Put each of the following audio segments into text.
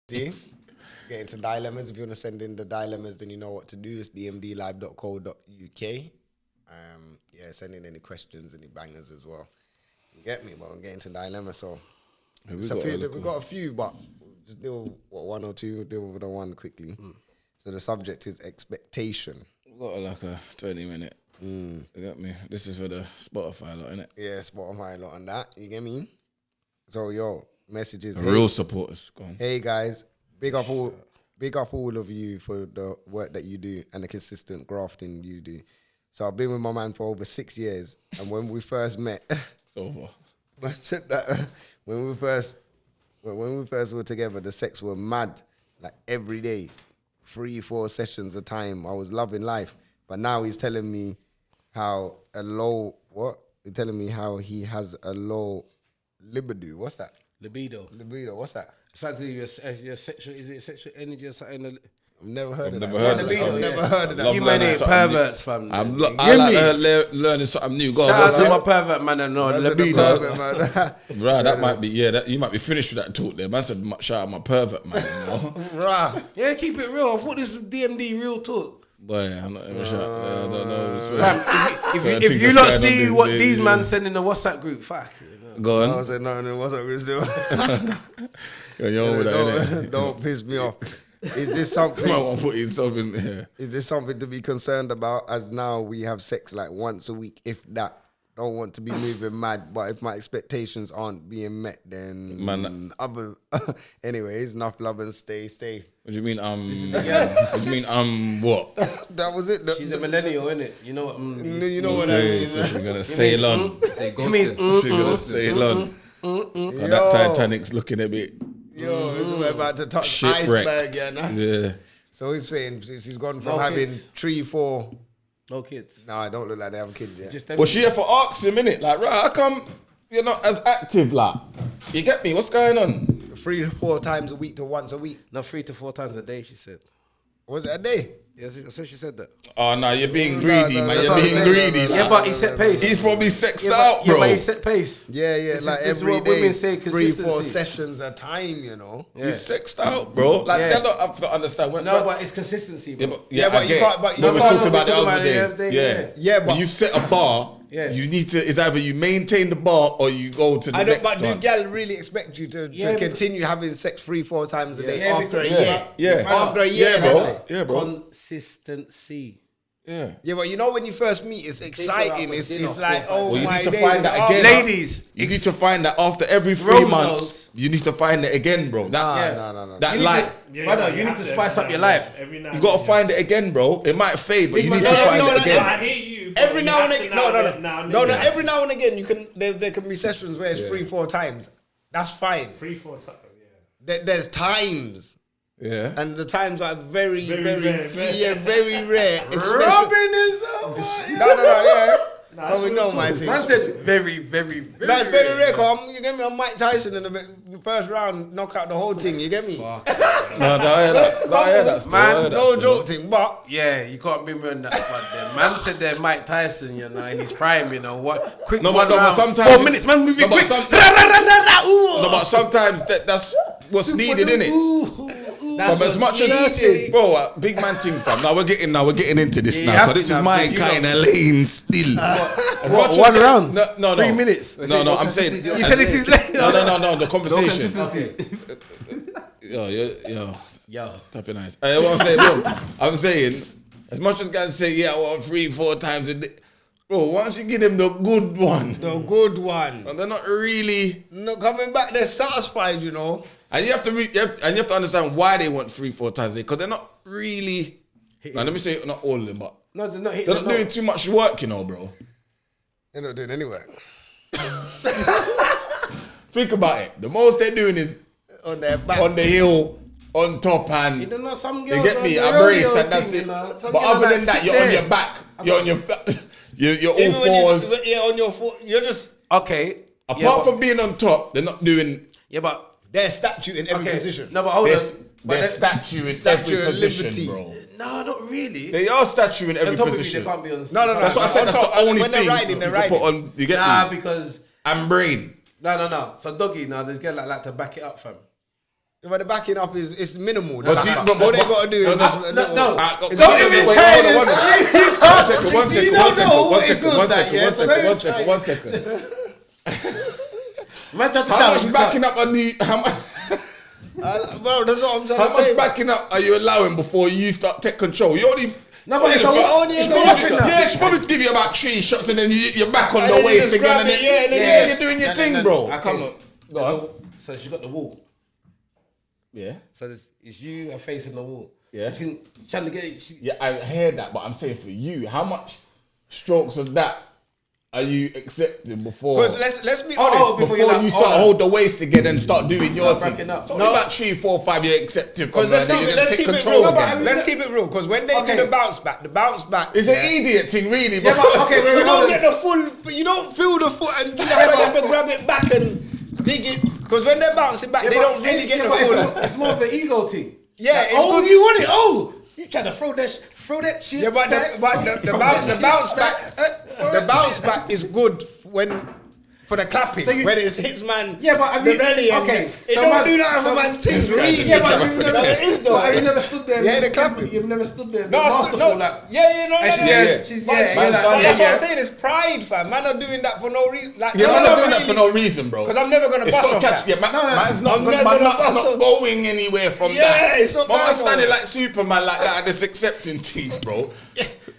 See? Get into dilemmas. If you want to send in the dilemmas, then you know what to do. It's dmdlive.co.uk. Yeah, send in any questions, any bangers as well. You get me? But I'm getting to dilemmas, so we've got a few, but just deal one or two. We'll deal with the one quickly. So the subject is expectation. We've got like a 20-minute. You get me? This is for the Spotify lot, innit? Yeah, Spotify lot on that. You get me? So yo, messages. The real supporters. Go on. Hey guys, big up all of you for the work that you do and the consistent grafting you do. So I've been with my man for over 6 years, and when we first met, It's over. when we first were together, the sex were mad, like every day, 3-4 sessions a time. I was loving life, but now he's telling me how He's telling me how he has a low libido. What's that? Libido. What's that? It's like your sexual, is it sexual energy or something? I've never heard of that. I've never heard of that. You man ain't perverts, fam. I like learning something new. Go Shout on, out to my pervert man and no libido. Right, that might be, you might be finished with that talk there. Man said, shout out my pervert man, you know? Right. Yeah, keep it real. I thought this was DMD real talk. Boy, I'm not even sure. I don't know. If you not see what these man send in the WhatsApp group, fuck. Go on. I said nothing. What's up, Chris? Don't piss me off. Is this something? I want to put yourself in there. Is this something to be concerned about? As now we have sex like once a week, if that. Don't want to be moving mad, but if my expectations aren't being met, then anyways, enough love and stay. What do you mean? What do you mean? What? That was it. She's a millennial, innit? You know what? You know what I mean. So she's gonna sail on. She's gonna sail on. That Titanic's looking a bit. We're about to touch shipwreck. iceberg, yeah. So he's saying she's gone from having 3-4. No kids. No, I don't look like they have kids yet. Was she here for ask him, innit? Like, right, how come you're not as active, like? You get me? What's going on? 3-4 times a week to once a week. No, 3 to 4 times a day, she said. Was it a day? Yeah, so she said that. Oh, no, you're being greedy, man. You're being greedy. Yeah, but he set pace. He's probably sexed out, bro. Yeah, but he set pace. Yeah, like every day, 3-4 sessions a time, you know. Yeah. He's sexed out, bro. Like, they don't have to understand. But it's consistency, bro. Yeah, but you can't. But we was talking about the other day. Yeah, but you set a bar. Yeah. You need to. It's either you maintain the bar or you go to the next one. But do gal really expect you to continue having sex 3-4 times a day after a year? Yeah. After a year, bro. Yeah, bro. Consistency. Yeah, but you know when you first meet, it's exciting. It's like, oh you my need to days. find that again. Ladies, you need to find that after every 3 months. You need to find it again, bro. No. That light. Brother, you need to spice up your life. You gotta find it again, bro. It might fade, but you need to find it again. I hear you. Every now and again, no. Every now and again, you can. There can be sessions where it's 3-4 times. That's fine. 3-4 times. There's times. Yeah. And the times are very rare. Robin is No, we know my thing. Man said very That's very rare. You get me? I'm Mike Tyson in the first round, knock out the whole thing. You get me? No, that's man. No joke thing, but yeah, you can't be running that squad there. Man said they're Mike Tyson, you know, in his prime, you know what? Quick, but sometimes 4 minutes, man, moving quick. But sometimes that's what's needed, innit? But as much as bro, big man thing, fam. Now we're getting into this now, because this is my kind of lane still. One round? No. 3 minutes? No, I'm saying. You said this is late. No, the conversation. No consistency. Yo. Tapping nice. What I'm saying, bro, I'm saying, as much as guys say, I want 3-4 times a day. Bro, why don't you give them the good one? The good one. And they're not really... No, coming back, they're satisfied, you know. And you have to understand why they want 3-4 times a day, because they're not really... Now, let me say, not all of them, but... No, they're not doing too much work, you know, bro. They're not doing any work. Think about it. The most they're doing is... On their back. On the hill, on top, and... You don't know, some you girls... get me? A brace, and that's it. But other than that, you're on your back. You're on your... You're all fours. On your foot. You're just... Okay. Apart from being on top, they're not doing... Yeah, but... They're statue in every position. No, but hold on. They're statue in every position, bro. No, not really. They are statue in every position. They can't be on the No. That's what I said. That's the only when thing. They're riding. Put on, you get nah, me? because... And brain. No. So doggy, now there's girls like to back it up, fam. But the backing up is minimal. But All do you- they but- got to do is no, just a little. It's Don't minimal. even Wait, try hold on, it. hold on. One second. How much backing up are you? Bro, that's what I'm trying How to say. much backing up are you allowing before you start take control? You only. No, but it's she probably give you about 3 shots and then you're back on And the then you waist just again. grab And it, then, and then yeah, you you're doing your thing, bro. Come on. Go on. So she got the wall. Yeah. So it's you are facing the wall. Yeah. She's trying to get it. Yeah, I hear that, but I'm saying for you, how much strokes of that are you accepting before? Because let's be honest. Before you start hold the waist again and start doing your thing. Up. So only about 3, 4, 5 you're accepting. Because let's keep it real. Let's keep it real. Because when they do the bounce back it's an idiot thing, really. Yeah, but okay, you don't get the full. You don't feel the foot, and that's why you have to grab it back and dig it. Because when they're bouncing back, they don't really get the full. It's more of an ego thing. Yeah, like, it's oh, good. you want it? Oh, you trying to throw that shit? Yeah, but the bounce back, the bounce back is good for the clapping. So when it hits man, yeah, but I mean, the belly, and okay, it so don't do that for man's things. Really, yeah, but you've never, it is though. but you never stood there. Yeah, the clapping. You've never stood there. No, masterful, like, She's yeah. That's what I'm saying. It's pride, fam. Man are doing that for no reason. Like, Yeah, man, not doing that for no reason, bro. Because I'm never gonna It's bust not off catch. that. Yeah, man's not. I'm My never gonna nuts bust not off. going anywhere from Yeah, that. it's not Man, bad, standing bro. like Superman like that and just accepting things, bro.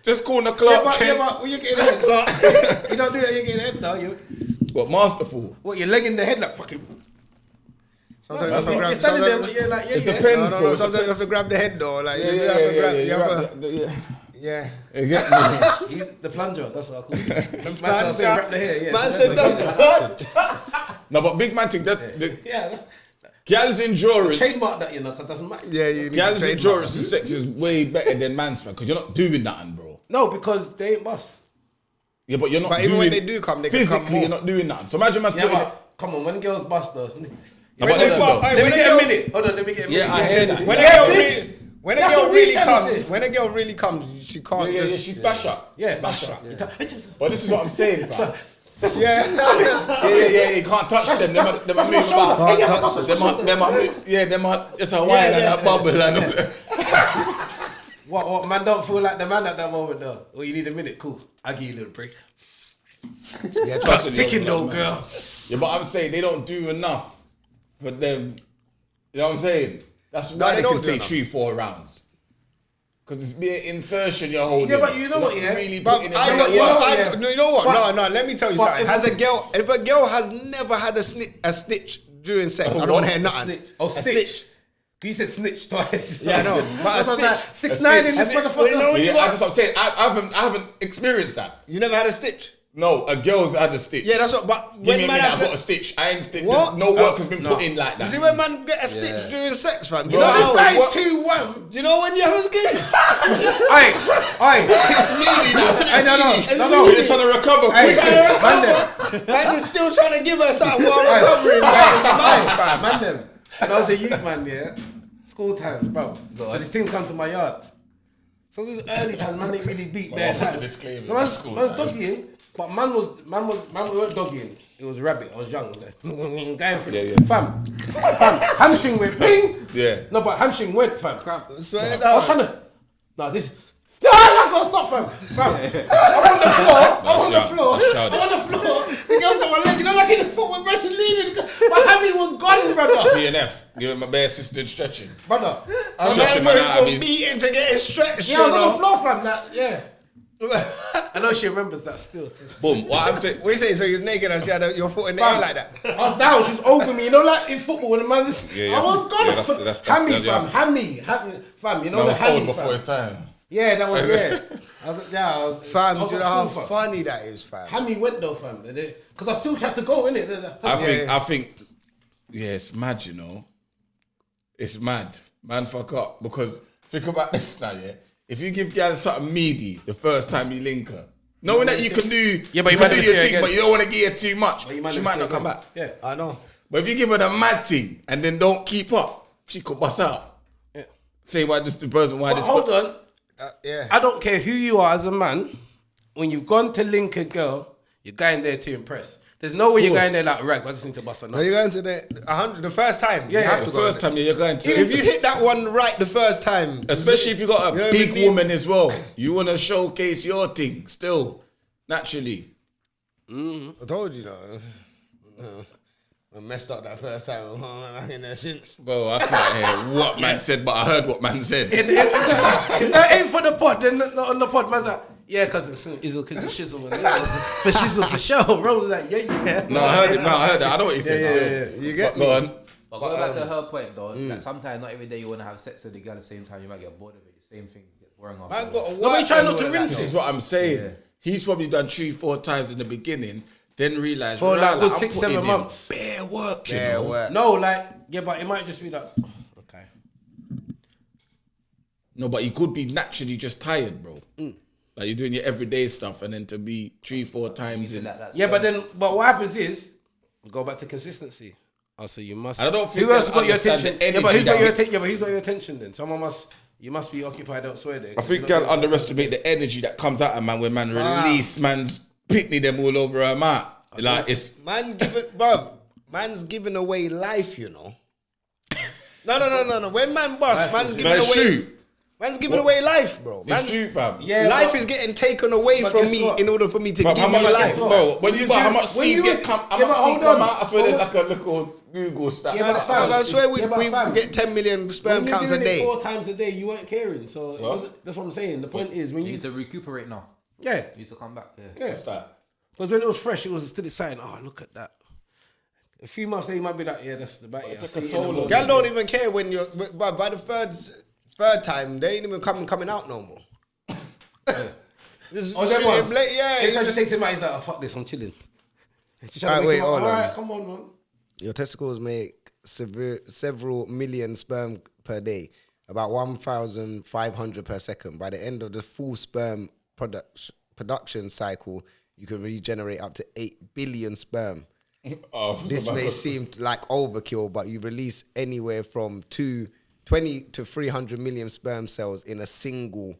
Just calling the Yeah, clock. but when you get head, you don't do that. You get head though. You What masterful? what? Your leg in the head like fucking. Sometimes you have to You're grab. standing there, but Sometimes, you're like, yeah, It yeah. depends, no. bro. Sometimes you have to grab the head though. Like Yeah, you have to grab. yeah. You have to. Yeah. Yeah. You get me? He's the plunger. That's what I call it. Man Man said wrap the hair. Yeah. Man said that. No, but big man thing. The Yeah. girls' endurance. Trademark that, you know, because it doesn't matter. Yeah, you need to Girls' trademark endurance that. to sex is way better than man's, because you're not doing nothing, bro. No, because they ain't bust. Yeah, but you're not. But doing, even when they do come, they can physically, come more. you're not doing nothing. So imagine man's Yeah, putting it. but come on, when girls bust though. No, When but they listen, fuck- though. hey, Let when me a get a girl- minute. Hold on, let me get a minute. Yeah, I hear that. When a Yeah, girl bitch. really, when a That's girl what we really trying to comes, say. when a girl really comes, she can't Yeah, just. she's bash up. Yeah, Bash up. Yeah. But this is what I'm saying, fam. Yeah. Yeah, you can't touch them. Them are That's my moving shoulder. about. Hey, yeah, that's my shoulder. Them are, it's a wine and a bubble and all that. What, man don't feel like the man at that moment though? Or you need a minute? Cool. I'll give you a little break. Yeah, Trust me, Sticking young though, man. girl. Yeah, but I'm saying they don't do enough for them. You know what I'm saying? That's why they they don't can do say enough. 3-4 rounds. Because it's mere insertion you're holding. Yeah, but you know You're what, not yeah? really But putting it I in know, the you know work. what, you know what? But- No, let me tell you but something. if Has a- if a girl has never had a stitch during sex, I don't want to hear nothing. Snitch. Oh, A stitch. You said snitch twice. Yeah, I know. But a What's stitch. that? 6'9" in this Have you- motherfucker. you know when Yeah, you got- that's what I'm saying. I haven't experienced that. You never had a stitch. No, a girl's had a stitch. Yeah, that's what. But Give when me a man minute, has I've got a stitch. I ain't. What? No work has been No. put in like that. you see when man get a stitch during sex, fam. You Bro, know this how? guy- That is 2-1. Do you know when you have a game? Aye. It's meaty now. It's Hey, no. meaty. You're trying to recover Hey, quick. man them. Man is still trying to give her something while recovering. Man, it's mad, fam. Man them. When I was a youth man, yeah. School times, bro. So this thing come to my yard. So this early times, man, they really beat bare I'll put the times. disclaimer So in man school was time. doggying, but man weren't doggying. It was rabbit. I was young. I was like, going for it. Yeah. Fam, hamstring went ping. Yeah. No, but hamstring went, fam. Swear I was down. trying to. No, this. No, I gotta stop, fam. I'm on the floor. That's I'm on the floor. The girl's got my leg. You know, like in the foot when Russian leaning. My hammy was gone, brother. PNF. Give him my bare sister stretching. Brother. A Stretching man man went out of from his- beating to getting stretched. Yeah, I was you on the know. floor, fam. Like, yeah. I know she remembers that still. Boom. What I'm saying. What you say? So you was naked and she had your foot in the air like that? I was down. She was over me. You know, like in football when the man's. Yeah, I was gone. yeah, that's hammy, yeah. fam. Hammy, fam. You know That the was hammy, old before fam. his time. Yeah, that was I was Fam, I was do you at know how school, fam. funny that is, fam? Hammy went though, fam. Because I still had to go, innit? I think, yeah, it's mad, you know. It's mad. Man, fuck up. Because think about this now, yeah. If you give girl something meaty the first time you link her, knowing that you can do, Yeah, but you you can might do never your see her thing, again. but you don't want to give her too much, But you she never might see not her come again. back. Yeah. I know. But if you give her the mad thing and then don't keep up, she could bust out. Yeah. Say why this the person, why But this. hold on. Yeah. I don't care who you are as a man. When you've gone to link a girl, you're going there to impress. There's no way you're going there like, right, I just need to bust a nut. No, you're going to the 100 the first time. Yeah, you have The to go first time you're going to. If you hit that one right the first time, Especially if you got a You don't big even need- woman as well. You want to showcase your thing still, naturally. I told you though. I messed up that first time. I'm in there since. Bro, I can't hear what man said, but I heard what man said. If that ain't for the pod, then not on the pod, man's like, yeah, because it's shizzle, for shizzle for show. Bro was like, yeah. No, I heard it. I know what he said. Still. You get Go me? on. But going back to her point though, like sometimes not every day you want to have sex with the girl at the same time, you might get bored of it. The same thing gets boring after. Man got a No, but you try not to work rinse This it. is what I'm saying. Yeah. He's probably done 3-4 times in the beginning, then realised, For like, I'm 6-7 putting in months. bare work, you Yeah, know. work. No, like, yeah, but it might just be like, okay. No, but he could be naturally just tired, bro. Like you're doing your everyday stuff, and then to be 3-4 times in. Yeah, but what happens is, go back to consistency. Oh, so you must. I don't think who else they'll got your understand attention? the Yeah, but energy who's got that your we- attention? Yeah, but who's got your attention then? You must be occupied elsewhere there. I think girl underestimate the energy that comes out of man when man release man's pitney them all over her mouth. Like it's Man's giving away life, you know. No. When man bust, man's giving it's away. true. Man's giving away life, bro. It's Man's, true, fam. Yeah, life but- is getting taken away but from guess me what? in order for me to But give how you much, life. bro? When you got how much when seed you get was- come, how yeah, much but seed hold come on. out? I swear there's Hold like a little Google stat. Yeah, but fam, I swear we fam, get 10 million sperm when you're counts a doing it day. 4 times a day, you weren't caring. So it wasn't, that's what I'm saying. The point is when You you need to recuperate now. yeah You need to come back. Yeah. yeah. What's that? Because when it was fresh, it was still exciting. Oh, look at that. A few months later, you might be like, yeah, that's the back. Yeah, I see it in the morning. Girl don't even care when you're, but by the third time, they ain't even coming out no more. Just Oh, them shoot ones? him late, yeah. Every time she takes him out, he's like, oh, fuck this, I'm chilling. She's trying Alright, to wait, wake him up. hold on. Alright, come on, man. Your testicles make several million sperm per day, about 1,500 per second. By the end of the full sperm production cycle, you can regenerate up to 8 billion sperm. Oh, This may seem like overkill, but you release anywhere from 20 to 300 million sperm cells in a single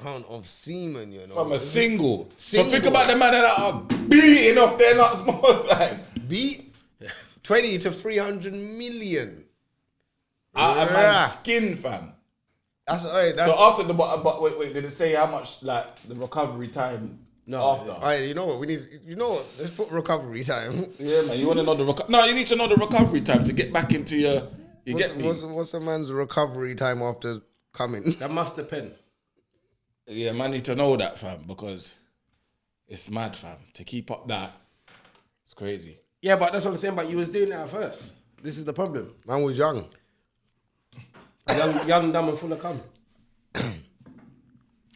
round of semen, you know. from a single. So Single. think about the man that are beating off their nuts more like Beat 20 to 300 million. out of Yeah. man's skin, fam. That's alright. So after the but wait, did it say how much like the recovery time after? Alright, you know what? Let's put recovery time. Yeah, man. You want to know the No, you need to know the recovery time to get back into your. You get me? What's a man's recovery time after coming? That must depend. Yeah, man, need to know that, fam, because it's mad, fam. To keep up that, it's crazy. Yeah, but that's what I'm saying. But you was doing it at first. This is the problem. Man was young. Young, dumb, and full of cum.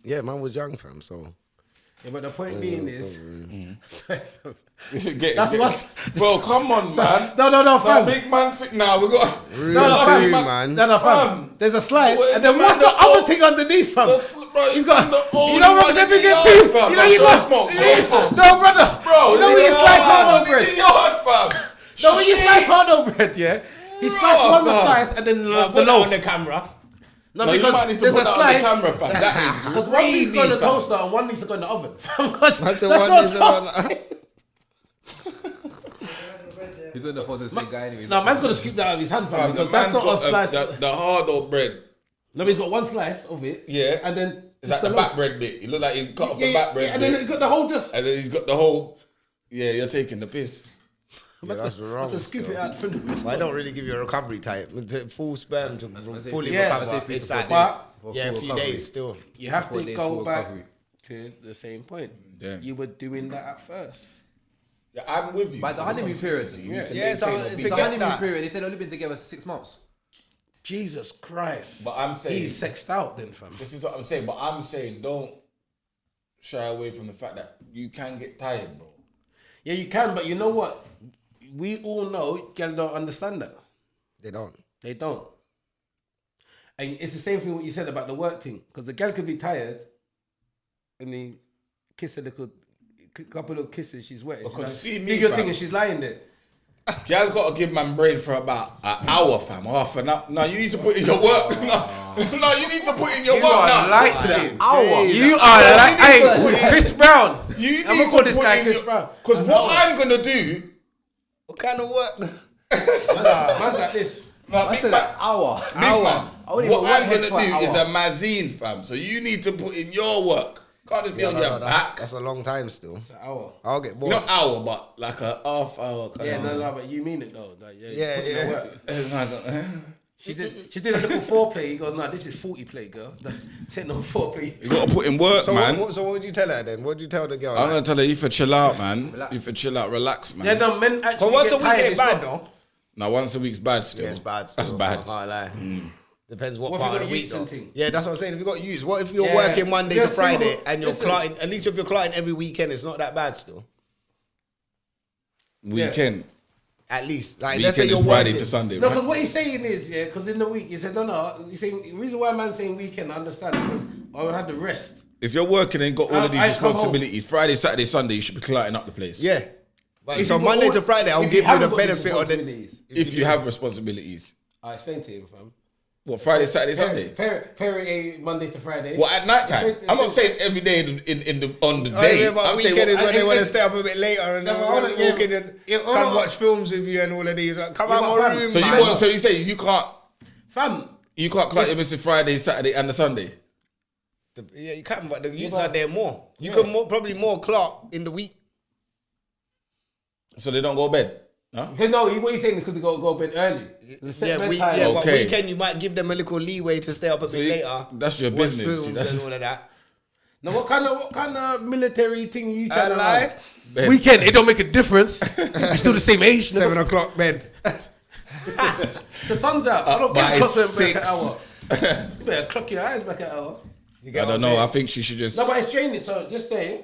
Yeah, man was young, fam. So Yeah, but the point being is, That's what's- Bro, come on, man. no, fam. Big man. Now we got. real fam, too, man. No, fam. Fam. There's a slice, Wait, and then the what's man the that- other thing underneath, fam? Bro, He's got. the only You know what? one Let in me the get yard, two. fam. You know you So got. smoke. No, brother. Bro, You know when you slice hard bread. in the yard, fam. No, when you slice hard bread, yeah. He sliced one the slice and then the Put that loaf. on the camera. No, No, you because might need to there's put a that on the slice. camera, fam. That is Because one needs to go in the greedy, fam. toaster and one needs to go in the oven. That's That's the not one. Is the toast. He's on the phone to the same guy anyway. No, man's gonna scoop that out of his hand, fam, Fam, the because that's man's not a got slice. the hard old bread. No, but he's got one slice of it. Yeah. And then It's just like the loaf. back bread bit. It look like he cut off Yeah, the back bread and bit. then he's got the whole just. And then he's got the whole. Yeah, you're taking the piss. Yeah, that's wrong. To scoop still. it out from the. I don't really give you a recovery time. The full sperm to fully yeah, recover. I say 3 to It's 4 like days. But yeah, a full few recovery. days still. you have 4 to days go full back recovery. to the same point. Damn. You were doing that at first. Yeah, I'm with you. But it's a honeymoon period. Yeah. Yeah, so It's a forget honeymoon that. period. They said only been together 6 months. Jesus Christ. But I'm saying He's sexed out then, fam. this is what I'm saying. But I'm saying don't shy away from the fact that you can get tired, bro. Yeah, you can, but you know what? We all know girls don't understand that. They don't. They don't. And it's the same thing what you said about the work thing. Because the girl could be tired and he kiss a couple of kisses, she's wet. Because you see do me, your fam. thing and she's lying there. Girls got to give man brain for about an hour, fam. Half an hour. No, you need to put in your work. No, you need to put in your You work are now. lightning. Hour. You are like, hey, Chris Brown. You I'm gonna need call to this put guy in Chris your... Brown. Because what I'm going to do... What kind of work? Man's like this. I said an hour. Hour. What I'm going to do is a mazine, fam. So you need to put in your work. Can't just be on your back. That's a long time still. It's an hour. I'll get bored. Not hour, but like a half hour. Yeah, no, but you mean it though. Like, Yeah, you put in the work. She did a little foreplay. He goes, no, this is 40 play, girl. Say no foreplay. You got to put in work, So man. what would you tell her then? What would you tell the girl? I'm going to tell her, you for chill out, man. You for chill out, relax, man. Yeah, no, men actually But once get a week tired, ain't it's bad not- though. Now, once a week's bad still. Yeah, it's bad. That's still, bad. I can't lie. Depends what What if part you of the got week youths though. and thing? Yeah, that's what I'm saying. If you got youths, what if you're Yeah. working Monday You're to Friday single. and you're Listen. clotting? At least if you're clotting every weekend, it's not that bad still. Weekend. At least, like let's say Weekend you're is Friday working. to Sunday, No, right? because what he's saying is, yeah, because in the week, he said, no, he's saying, the reason why a man's saying weekend, I understand, because I had the rest. If you're working and got all of these I come home. responsibilities, Friday, Saturday, Sunday, you should be clearing up the place. Yeah. But If so you got Monday all- to Friday, I'll if give you the haven't got these benefit of the. responsibilities, If you have responsibilities. I explained to him, fam. What, Friday, Saturday, Sunday? Parent A Monday to Friday. What, at night time? Explain- I'm not saying every day on the Oh, day. yeah, but I'm saying weekend is when they want to it's- stay up a bit later and No, then but hold on, walk yeah. in and Yeah, hold come on. watch films with you and all of these. Come Yeah, out but my fam, room. so man. so you say you can't Fam, clock your Mr. Friday, Saturday, and the Sunday. Yeah, you can, but the youths but- are there more. You Yeah. can probably more clock in the week. So they don't go to bed. Huh? because no, what he's saying is because they go to bed early. There's a set Yeah, bedtime. but Okay. weekend you might give them a little leeway to stay up a bit later. That's your watch business. films See, that's and all of that. Now, what kind of military thing you trying to lie. run? Bed. Weekend, it don't make a difference. You're still the same age. 7 o'clock bed. The sun's out. I don't by care clock them back 6. an hour. You better clock your eyes back an hour. You I get what don't I'm know. saying? I think she should just. No, but it's training. So just saying.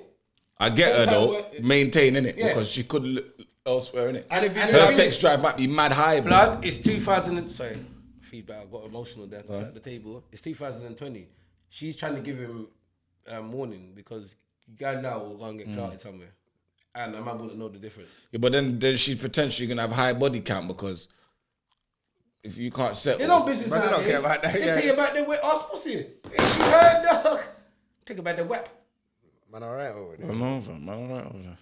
I get her though, maintaining it Yeah. because she could look elsewhere in it. And if you And Her the thing sex drive might be mad high, bro. Blood, it's 2000. Sorry, feedback. I got emotional there at the table. It's 2020. She's trying to give him warning because guy now will go and get clouted somewhere, and a man wouldn't know the difference. Yeah, but then she's potentially gonna have high body count because if you can't settle, They don't business But they don't nowadays. care about that, They yeah. tell you about the wet ass pussy. You heard, dog? Think about the wet. Man, all right over I there. don't know, fam. I don't know.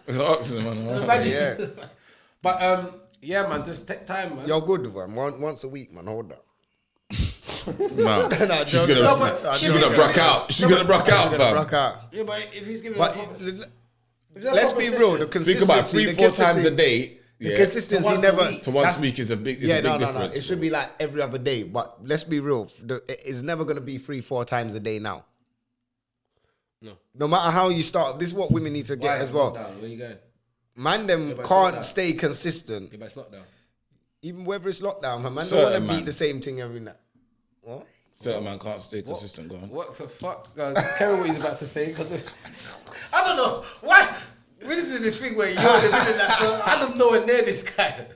It's an oxygen, man. I don't know. Yeah. But yeah, man, just take time, man. You're good, man. Once a week, man. Hold that. No, Nah, she's joking. gonna, No, but- she's gonna brock out. She's gonna brock out, Gonna fam. rock out. Yeah, but if he's giving, But if there's a let's proper be session- real. The Think consistency. about 3-4 times a day. The Yeah. consistency To once a never. week. To once that's- a week is a big, Yeah, no. difference. It should be like every other day. But let's be real. It's never gonna be 3-4 times a day now. No. No matter how you start, this is what women need to get Why as is well. lockdown? Where you going? Man, them but it's can't lockdown. stay consistent, Yeah, but it's lockdown. even whether it's lockdown. Man, don't Certain want to man. beat the same thing every night. What? Certain man can't stay consistent. Go on. What the fuck? Carry what he's about to say. Cause I don't know. Why? We just do this thing where you're the villain that I don't know where near this guy.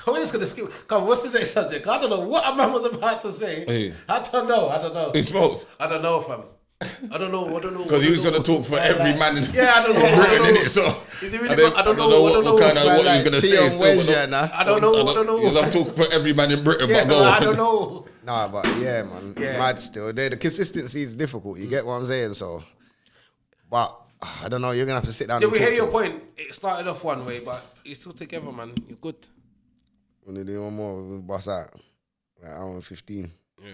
I'm just going to skip. Come on, what's the next subject? I don't know what a man was about to say. Hey. I don't know. Who smokes? I don't know, fam. I don't know. Because he was gonna talk for every man in Yeah, I don't know. Britain, innit? So Is it really I don't, I don't know. what kind of Man, what like you're gonna say. Tion Still, Wedge, but yeah, nah. I don't know. You love talking for every man in Britain, Yeah, but go no, on. I don't know. Nah, but yeah, man, it's Yeah. mad still. The consistency is difficult. You get what I'm saying? So, but I don't know. You're gonna have to sit down. Yeah, and we talk hear to your him. point. It started off one way, but you're still together, man. You're good. When they do one more, we'll bust out. Like hour and 15. Yeah.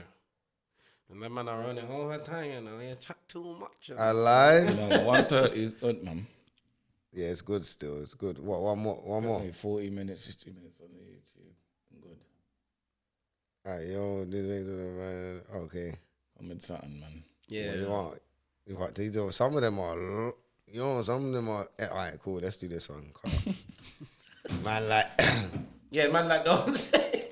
And that man are running all the time, you know. You chat too much. I lie. No, 1:30 is good, man. Yeah, it's good still. It's good. What? One more. One more. Only 40 minutes, 60 minutes on the YouTube. I'm good. Alright, yo. Okay. I'm in something, man. Yeah. What you want? You want to do? Some of them are. Some of them are. Alright, cool. Let's do this one. Come on. Man, like. Yeah, man, like don't say.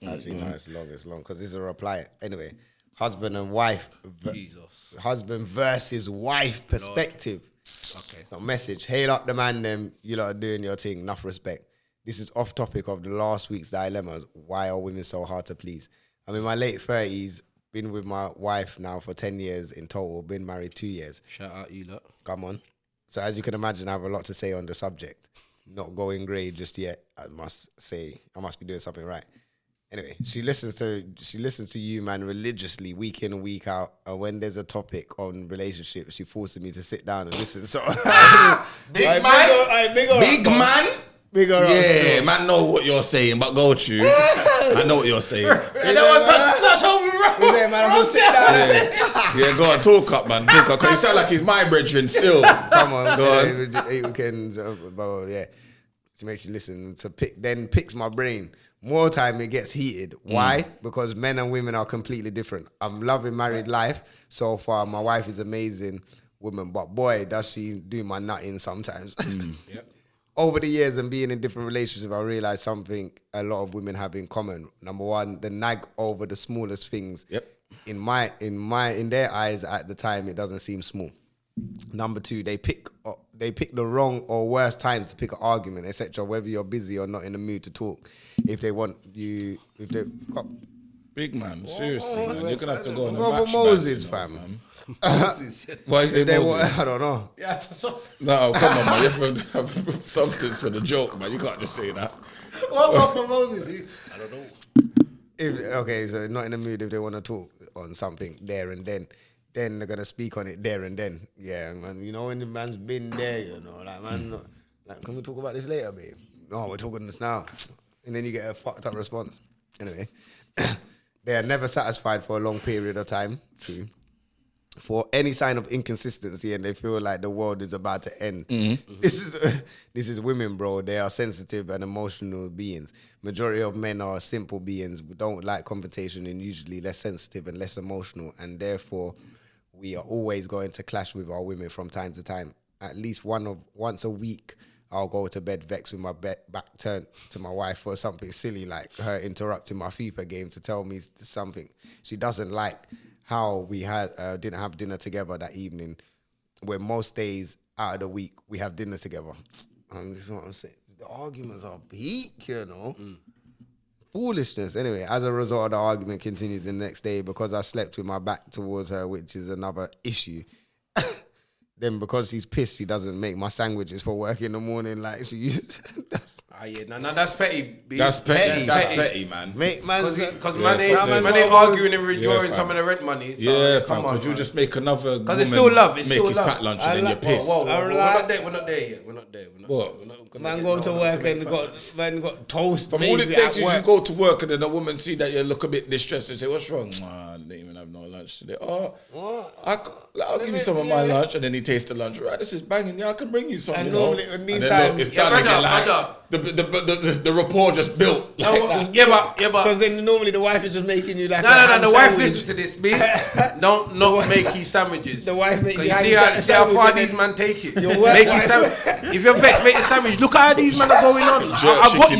Actually, no, it's long because this is a reply. Anyway, husband and wife, Jesus. husband versus wife perspective. Okay. So message, hail up the man them, you lot are doing your thing, enough respect. This is off topic of the last week's dilemmas. Why are women so hard to please? I'm in my late 30s, been with my wife now for 10 years in total, been married 2 years. Shout out you lot. Come on. So as you can imagine, I have a lot to say on the subject. Not going grey just yet, I must say. I must be doing something right. Anyway, she listens to you, man, religiously, week in and week out. And when there's a topic on relationships, she forces me to sit down and listen. So, big man. Yeah, man, know what you're saying, but go to you. I know what you're saying. That's how we roll. Man, I'm gonna sit down. Yeah, go on, talk up, man. Talk up, 'cause you sound like he's my brethren still. Come on, go on. We can, yeah. She makes you listen to then picks my brain. More time it gets heated. Why? Because men and women are completely different. I'm loving married life so far. My wife is amazing woman, but boy, does she do my nutting sometimes. Yep. Over the years and being in different relationships, I realized something a lot of women have in common. Number one, the nag over the smallest things. Yep. In their eyes at the time, it doesn't seem small. Number two, they pick the wrong or worst times to pick an argument, etc. Whether you're busy or not in the mood to talk. If they want you, Big man, seriously, man. You're gonna have to go on a Brother match Moses, back, fam. Why is it Moses? I don't know. Yeah, No, come on, man. You have to have substance for the joke, man. You can't just say that. what for Moses? I don't know. So not in the mood if they want to talk on something there and then they're gonna speak on it there and then. Yeah, man. You know when the man's been there, you know, like man, like can we talk about this later, babe? No, we're talking this now, and then you get a fucked up response. Anyway, they are never satisfied for a long period of time. True. For any sign of inconsistency, and they feel like the world is about to end. Mm-hmm. This is women, bro. They are sensitive and emotional beings. Majority of men are simple beings. We don't like confrontation and usually less sensitive and less emotional, and therefore we are always going to clash with our women from time to time. At least once a week, I'll go to bed vexed with my back turned to my wife for something silly like her interrupting my FIFA game to tell me something she doesn't like. How we didn't have dinner together that evening, when most days out of the week we have dinner together. This is what I'm saying. The arguments are peak, you know. Foolishness. Anyway, as a result, the argument continues the next day because I slept with my back towards her, which is another issue. Then because she's pissed, she doesn't make my sandwiches for work in the morning like she used. That's petty. B. That's petty, man. Because man ain't arguing and withdrawing some of the rent money. So yeah, fam, because you just make another woman it's still love. It's make still his love. packed lunch and then you're pissed. We're not there yet. We're not there. Man go to work and got toast. From all it takes is you go to work and then a woman see that you look a bit distressed and say, "What's wrong?" I didn't even have no lunch today. Oh, I'll give you some of my lunch, and then he tastes the lunch. Right, this is banging. Yeah, I can bring you some. And you know? normally And then look, it's done again. Like the rapport just built. Like but because then normally the wife is just making you like no. The wife listens to this, B. Don't make you sandwiches. The wife makes you see how far these man take it. Make you sandwich. If you're vexed, make the sandwich. Look how these men are going on. I got you.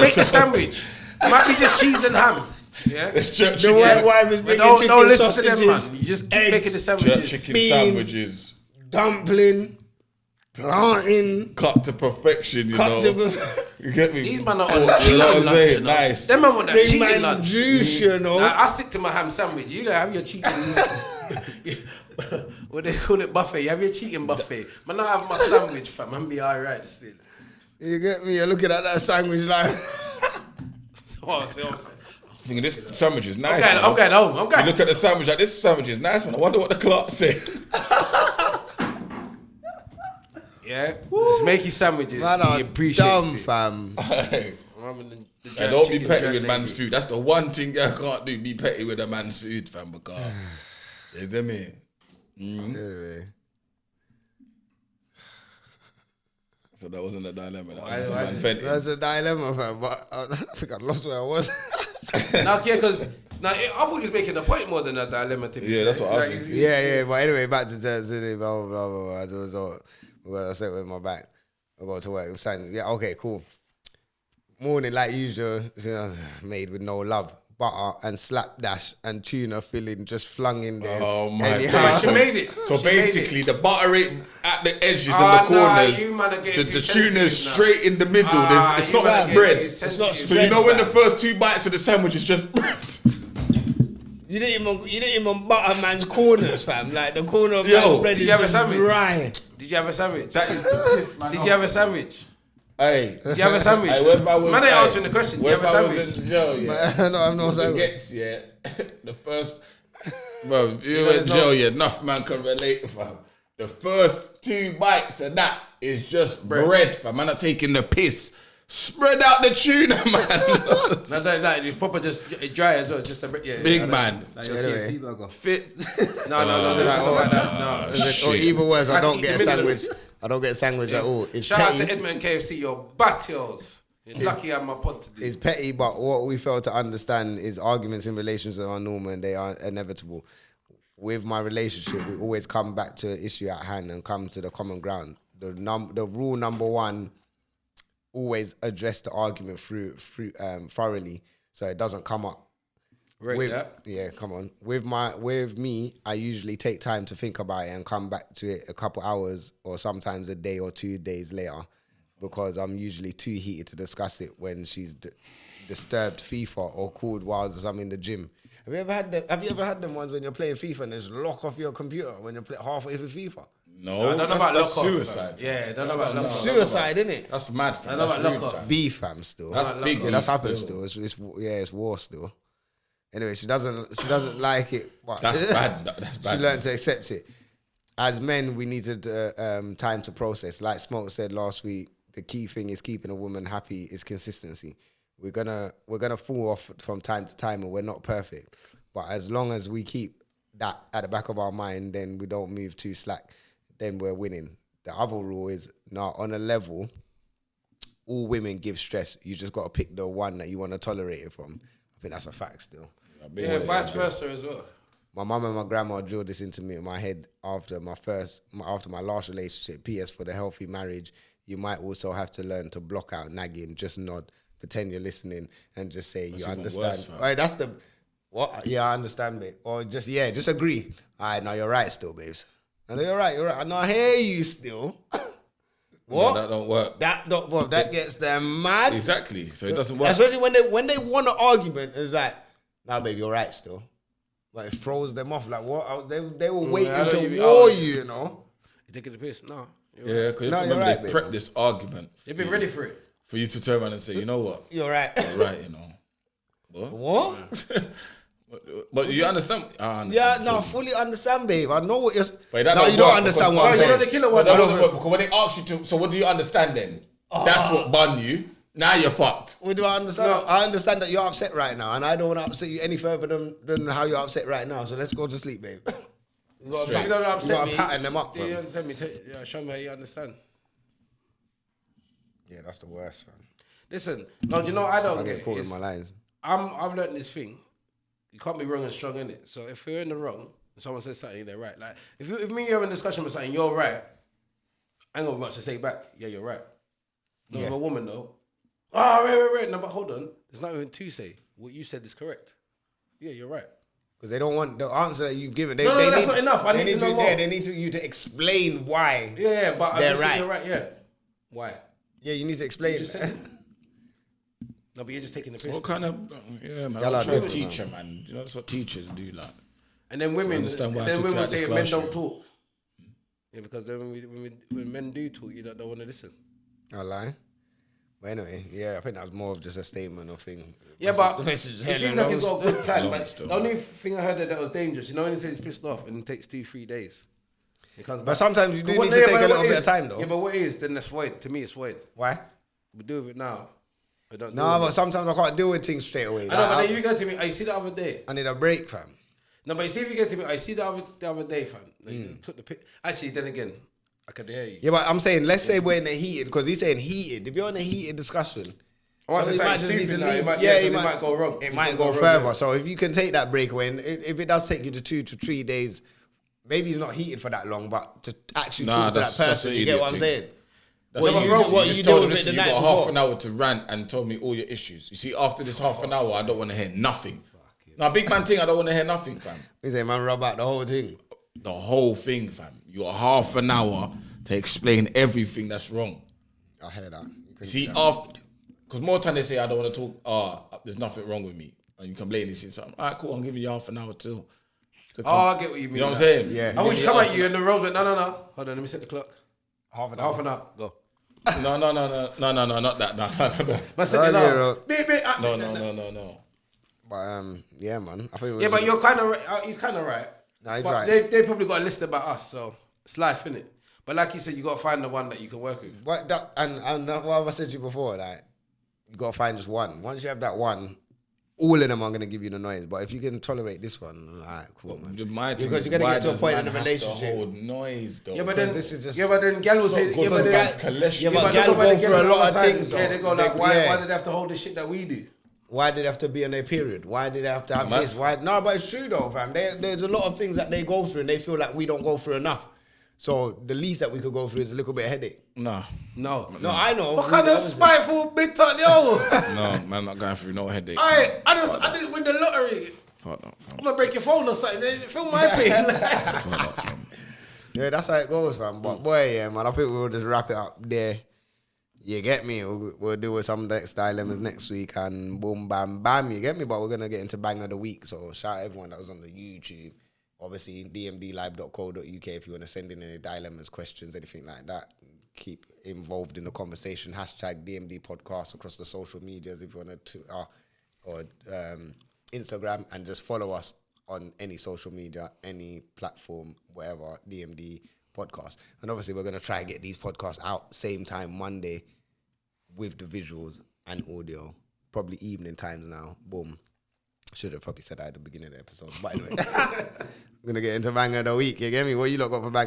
Make the sandwich. It might be just cheese and ham. Yeah. It's jerk The chicken. wife is bringing chicken, don't listen sausages, to them, man. You just keep making the Jerk sandwiches. chicken beans, sandwiches. dumpling, plantain, Cut to perfection, you know. You get me? These man are on You know what I'm cheating saying? lunch. Nice. Them man want that bring cheating man lunch. juice, you know. I stick to my ham sandwich. You don't have your cheating. What they call it, buffet. You have your cheating buffet. Man, I have my sandwich, fam. I'm be alright still. You get me? You're looking at that sandwich like. I'm thinking this sandwich is nice. I'm going home. You look at the sandwich like this sandwich is nice, man. I wonder what the clerk say. Yeah, just make your sandwiches. Man, He are appreciates dumb, it. fam. And don't be petty with man's food. That's the one thing I can't do. Be petty with a man's food, fam. Because you see me? Anyway. So that wasn't a dilemma. That's a dilemma, fam. But I think I lost where I was. Because I thought he was making a point more than a dilemma. Yeah, that's what I was thinking. Yeah. But anyway, back to the blah, blah, blah, blah. Well, I said with my back. I go to work. I'm saying, yeah, okay, cool. Morning, like usual, made with no love. Butter and slapdash and tuna filling just flung in there. Oh my Anyhow. She made it. So basically, the butter ain't at the edges and Ah, the corners. nah, you man are getting the too tuna's sensitive now. straight in the middle. It's you not man are spread. getting It's not sensitive. So you know when the fam. first 2 bites of the sandwich is just You didn't even butter man's corners, fam. Like the corner of Yo, man's bread did is you have a just sandwich? dry. Did you have a sandwich? that is the piss, man. Did you have a sandwich? Hey, Do you have a sandwich? Hey, when I was, Man, ain't answering the question. Do you have a when I was sandwich? in jail, yeah. No, I have no The sandwich. gets, yeah. The first, bro, if you were in jail, yeah, enough man can relate, fam. The first 2 bites of that is just bread, fam. Man, I'm taking the piss. Spread out the tuna, man. No, it's proper just dry as well. Just a bit, yeah. Big man. Like your Anyway. KFC burger. Fit. No. Or even worse, I don't eat get the a middle of sandwich. I don't get a sandwich at all. It's Shout out petty. to Edmund KFC, your battles. You're lucky I'm a pod today. It's petty, but what we fail to understand is arguments in relationships are normal and they are inevitable. With my relationship, we always come back to an issue at hand and come to the common ground. The rule number 1, always address the argument thoroughly so it doesn't come up. Yeah, come on. With me, I usually take time to think about it and come back to it a couple hours or sometimes a day or 2 days later, because I'm usually too heated to discuss it when she's disturbed FIFA or called while I'm in the gym. Have you ever had them ones when you're playing FIFA and just lock off your computer when you're halfway through FIFA? No, I don't know that's about suicide. Yeah, I don't know about lock-off. Suicide, innit? That's mad, fam. I know That's about rude, lock-off. fam. Beef, fam, still. That's big. Yeah, that's beef happened still. It's war still. Anyway, she doesn't like it. But That's bad. That's bad. She learned to accept it. As men, we needed time to process. Like Smoke said last week, the key thing is keeping a woman happy is consistency. We're gonna fall off from time to time, and we're not perfect. But as long as we keep that at the back of our mind, then we don't move too slack, then we're winning. The other rule is, now on a level, all women give stress. You just got to pick the one that you want to tolerate it from. I think that's a fact still. Yeah, vice versa as well. My mum and my grandma drilled this into me in my head after my last relationship. P.S. for the healthy marriage, you might also have to learn to block out nagging. Just nod, pretend you're listening, and just say you understand. Right, that's the what? Yeah, I understand, babe. Or just agree. All right, now you're right, still, babes. I know you're right. I know I hear you still. What? No, that don't work. That gets them mad. Exactly. So it doesn't work. Especially when they want an argument, it's like, nah, babe, you're right still. Like, it throws them off. Like, what? They were waiting to war you know? You taking the piss? No. Yeah, because you No, have to you're remember right, they babe. prepped this argument. They've been ready for it. For you to turn around and say, you know what? You're right. You're right, you know. What? But you understand? I understand. Yeah, no, I fully understand, babe. I know what you're... But that No, you don't work understand because- what I'm You know saying. the killer one. But that doesn't work because when they ask you to, so what do you understand then? That's what bun you. Now you're fucked. What do I understand? No. I understand that you're upset right now, and I don't want to upset you any further than how you're upset right now. So let's go to sleep, babe. Straight. You don't upset You gotta me. pattern them up, Yeah, you fam. understand me? Show me how you understand. Yeah, that's the worst, fam. Listen, no, do you know what I don't I get caught in is my lines. I've learned this thing. You can't be wrong and strong in it. So if you're in the wrong, and someone says something, they're right. Like if me and you have a discussion with something, you're right. I ain't got much to say back. Yeah, you're right. Not Yeah. with a woman though. Oh, right. No, but hold on. There's not even to say. What you said is correct. Yeah, you're right. Because they don't want the answer that you've given. No, that's not enough. I need to know more. They need you to explain why. Yeah, but They're I'm just right. saying you're right. Yeah. Why? Yeah, you need to explain. You just said it. No, but you're just taking the piss. What kind of, yeah, man. Y'all are What's wrong with different, teacher, man? You know, that's what teachers do, like. And then women, understand why I then took women you out say this men classroom. don't talk. Yeah, because then when men do talk, you don't want to listen. I lie. But anyway, yeah, I think that was more of just a statement or thing. Yeah, but the message it Helen seems like knows. he's got a good plan. Long But still. the only thing I heard that was dangerous, you know, when he says he's pissed off and it takes 2-3 days. He comes But back. sometimes you do What need to day- take a what little bit is- of time, though. Yeah, but what is, then that's void. To me, it's void. Why? We do it now. We don't do No, it. but sometimes I can't deal with things straight away. I know, but then you go to me, I see the other day. I need a break, fam. No, but you see if you get to me, I see the other day, fam. Like, you took the pic. Actually, then again, I could hear you. Yeah, but I'm saying, let's say we're in a heated, because he's saying heated. If you're in a heated discussion, I want to he say might something just need stupid to now. leave. It might go wrong. It might go wrong, further. yeah. So if you can take that break away, and if it does take you to 2 to 3 days, maybe he's not heated for that long, but to actually Nah, talk to that that's person, an you get idiot what I'm thing. saying? That's What what you you, do- what just you told do him, with it listen, the you night got half before. an hour to rant and tell me all your issues. You see, after this half an hour, I don't want to hear nothing. Now, big man thing, I don't want to hear nothing, fam. He say, man, rub out the whole thing. The whole thing, fam. You got half an hour to explain everything that's wrong. I hear that. You see, after, because more time they say, I don't want to talk, there's nothing wrong with me. And you complain, you say something, all right, cool, I'm giving you half an hour too. Oh, I get what you mean. You know what I'm now. saying? Yeah. I wish you come at you in the road, but no. Hold on, let me set the clock. Half an Half an hour, go. No, not that. No. Man said, No. No. But yeah, man. I think. Yeah, but you're kind of right. He's kind of right. No, he's but right. They probably got a list about us, so it's life, innit? But like you said, you got to find the one that you can work with. And what I said to you before, like you got to find just one. Once you have that one, all of them are gonna give you the noise. But if you can tolerate this one, alright, cool, man. Because you're gonna get to a point in the relationship. Hold noise, though. Yeah, but then this is just. Yeah, but then gal will say. Yeah, but then cholesterol. but gal go through a lot of things. Yeah, they go like, why did they have to hold the shit that we do? Why did they have to be on their period? Why did they have to have this? Why? No, but it's true though, fam. There's a lot of things that they go through and they feel like we don't go through enough. So the least that we could go through is a little bit of headache. No, I know. What kind of spiteful big talk, yo? No, man, not going through no headache. I didn't win the lottery. I'm gonna break your phone or something. Feel my pain. Yeah, that's how it goes, fam. But boy, yeah, man, I think we'll just wrap it up there. You get me? We'll deal with some next dilemmas next week and boom, bam, bam. You get me? But we're gonna get into bang of the week. So shout out everyone that was on the YouTube. Obviously, DMDLive.co.uk if you want to send in any dilemmas, questions, anything like that. Keep involved in the conversation. Hashtag DMD Podcast across the social medias if you want to, or Instagram, and just follow us on any social media, any platform, wherever, DMD Podcast. And obviously, we're going to try and get these podcasts out same time Monday with the visuals and audio. Probably evening times now. Boom. Should have probably said that at the beginning of the episode. But anyway, I'm going to get into bang of the week. You get me? What you lot got for bang?